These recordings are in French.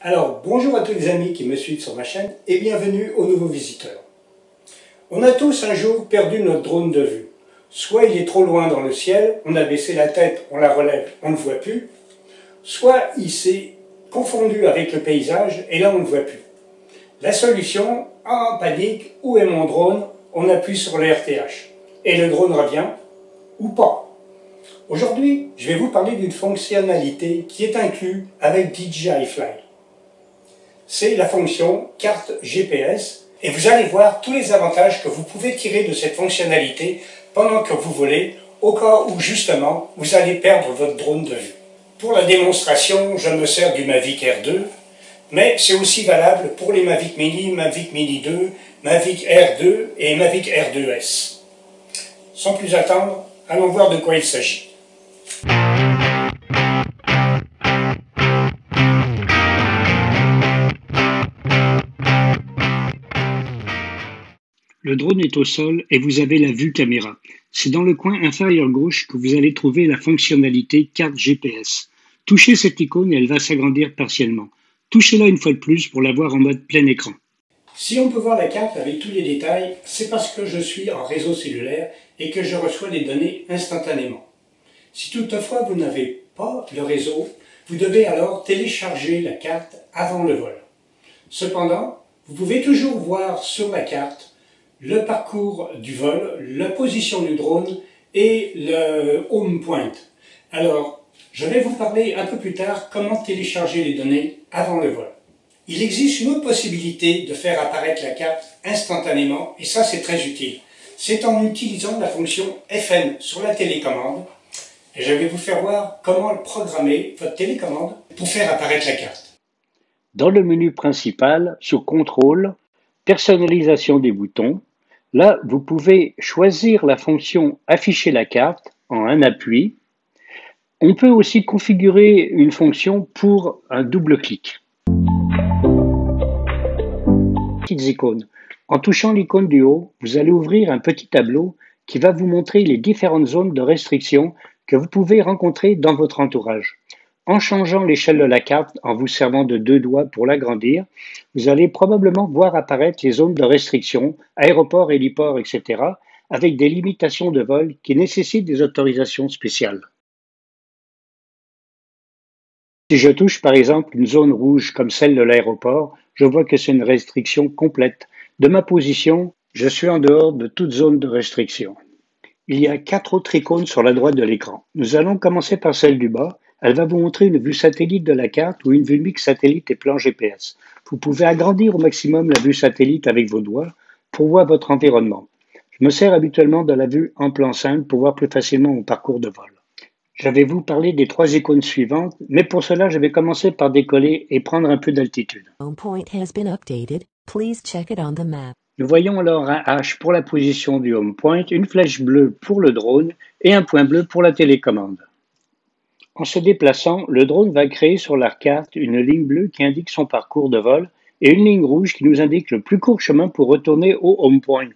Alors, bonjour à tous les amis qui me suivent sur ma chaîne et bienvenue aux nouveaux visiteurs. On a tous un jour perdu notre drone de vue. Soit il est trop loin dans le ciel, on a baissé la tête, on la relève, on ne le voit plus. Soit il s'est confondu avec le paysage et là on ne le voit plus. La solution, en panique, où est mon drone? On appuie sur le RTH. Et le drone revient, ou pas. Aujourd'hui, je vais vous parler d'une fonctionnalité qui est inclue avec DJI Fly. C'est la fonction carte GPS et vous allez voir tous les avantages que vous pouvez tirer de cette fonctionnalité pendant que vous volez, au cas où justement vous allez perdre votre drone de vue. Pour la démonstration, je me sers du Mavic Air 2, mais c'est aussi valable pour les Mavic Mini, Mavic Mini 2, Mavic Air 2 et Mavic Air 2S. Sans plus attendre, allons voir de quoi il s'agit. Le drone est au sol et vous avez la vue caméra. C'est dans le coin inférieur gauche que vous allez trouver la fonctionnalité carte GPS. Touchez cette icône et elle va s'agrandir partiellement. Touchez-la une fois de plus pour la voir en mode plein écran. Si on peut voir la carte avec tous les détails, c'est parce que je suis en réseau cellulaire et que je reçois les données instantanément. Si toutefois vous n'avez pas le réseau, vous devez alors télécharger la carte avant le vol. Cependant, vous pouvez toujours voir sur la carte le parcours du vol, la position du drone et le home point. Alors, je vais vous parler un peu plus tard comment télécharger les données avant le vol. Il existe une autre possibilité de faire apparaître la carte instantanément et ça c'est très utile. C'est en utilisant la fonction FN sur la télécommande et je vais vous faire voir comment programmer votre télécommande pour faire apparaître la carte. Dans le menu principal, sur Contrôle, Personnalisation des boutons, là, vous pouvez choisir la fonction Afficher la carte en un appui. On peut aussi configurer une fonction pour un double clic. Petites icônes. En touchant l'icône du haut, vous allez ouvrir un petit tableau qui va vous montrer les différentes zones de restriction que vous pouvez rencontrer dans votre entourage. En changeant l'échelle de la carte, en vous servant de deux doigts pour l'agrandir, vous allez probablement voir apparaître les zones de restriction, aéroports, héliports, etc., avec des limitations de vol qui nécessitent des autorisations spéciales. Si je touche par exemple une zone rouge comme celle de l'aéroport, je vois que c'est une restriction complète. De ma position, je suis en dehors de toute zone de restriction. Il y a 4 autres icônes sur la droite de l'écran. Nous allons commencer par celle du bas. Elle va vous montrer une vue satellite de la carte ou une vue mixte satellite et plan GPS. Vous pouvez agrandir au maximum la vue satellite avec vos doigts pour voir votre environnement. Je me sers habituellement de la vue en plan simple pour voir plus facilement mon parcours de vol. Je vais vous parler des 3 icônes suivantes, mais pour cela, je vais commencer par décoller et prendre un peu d'altitude. Nous voyons alors un H pour la position du home point, une flèche bleue pour le drone et un point bleu pour la télécommande. En se déplaçant, le drone va créer sur la carte une ligne bleue qui indique son parcours de vol et une ligne rouge qui nous indique le plus court chemin pour retourner au home point.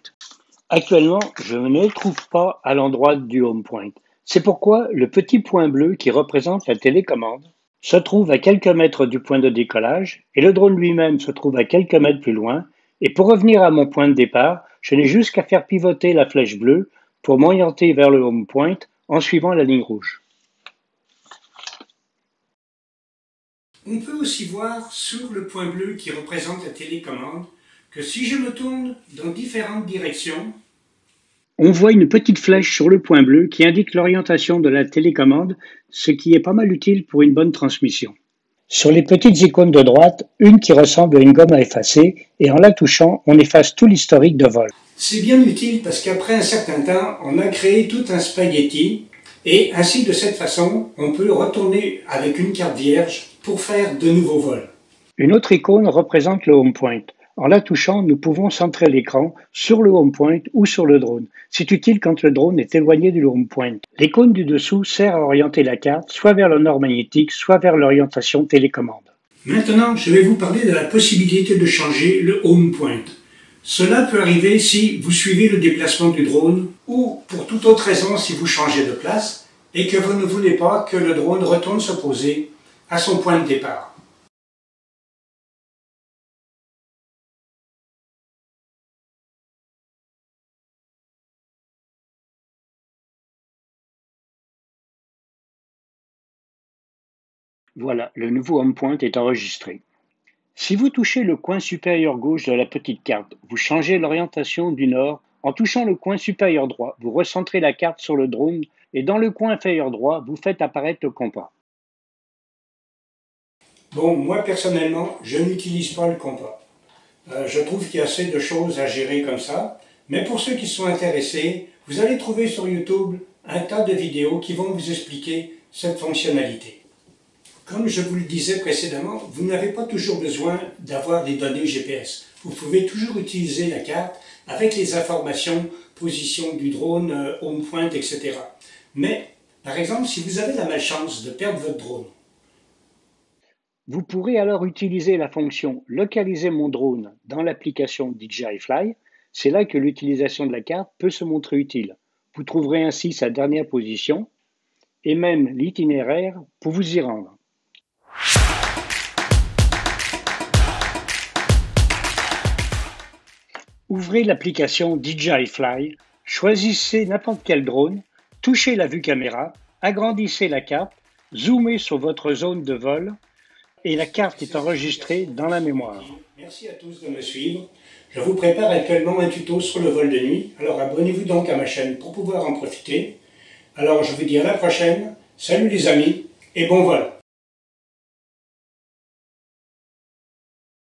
Actuellement, je ne le trouve pas à l'endroit du home point. C'est pourquoi le petit point bleu qui représente la télécommande se trouve à quelques mètres du point de décollage et le drone lui-même se trouve à quelques mètres plus loin. Et pour revenir à mon point de départ, je n'ai juste qu'à faire pivoter la flèche bleue pour m'orienter vers le home point en suivant la ligne rouge. On peut aussi voir sur le point bleu qui représente la télécommande que si je me tourne dans différentes directions, on voit une petite flèche sur le point bleu qui indique l'orientation de la télécommande, ce qui est pas mal utile pour une bonne transmission. Sur les petites icônes de droite, une qui ressemble à une gomme à effacer, et en la touchant, on efface tout l'historique de vol. C'est bien utile parce qu'après un certain temps, on a créé tout un spaghetti, et ainsi de cette façon, on peut retourner avec une carte vierge pour faire de nouveaux vols. Une autre icône représente le home point. En la touchant, nous pouvons centrer l'écran sur le home point ou sur le drone. C'est utile quand le drone est éloigné du home point. L'icône du dessous sert à orienter la carte soit vers le nord magnétique, soit vers l'orientation télécommande. Maintenant, je vais vous parler de la possibilité de changer le home point. Cela peut arriver si vous suivez le déplacement du drone ou pour toute autre raison si vous changez de place et que vous ne voulez pas que le drone retourne se poser à son point de départ. Voilà, le nouveau home point est enregistré. Si vous touchez le coin supérieur gauche de la petite carte, vous changez l'orientation du nord. En touchant le coin supérieur droit, vous recentrez la carte sur le drone et dans le coin inférieur droit, vous faites apparaître le compas. Bon, moi personnellement, je n'utilise pas le compas. Je trouve qu'il y a assez de choses à gérer comme ça. Mais pour ceux qui sont intéressés, vous allez trouver sur YouTube un tas de vidéos qui vont vous expliquer cette fonctionnalité. Comme je vous le disais précédemment, vous n'avez pas toujours besoin d'avoir des données GPS. Vous pouvez toujours utiliser la carte avec les informations, position du drone, home point, etc. Mais, par exemple, si vous avez la malchance de perdre votre drone, vous pourrez alors utiliser la fonction Localiser mon drone dans l'application DJI Fly. C'est là que l'utilisation de la carte peut se montrer utile. Vous trouverez ainsi sa dernière position et même l'itinéraire pour vous y rendre. Ouvrez l'application DJI Fly, choisissez n'importe quel drone, touchez la vue caméra, agrandissez la carte, zoomez sur votre zone de vol et la carte est enregistrée dans la mémoire. Merci à tous de me suivre. Je vous prépare actuellement un tuto sur le vol de nuit, alors abonnez-vous donc à ma chaîne pour pouvoir en profiter. Alors je vous dis à la prochaine, salut les amis et bon vol!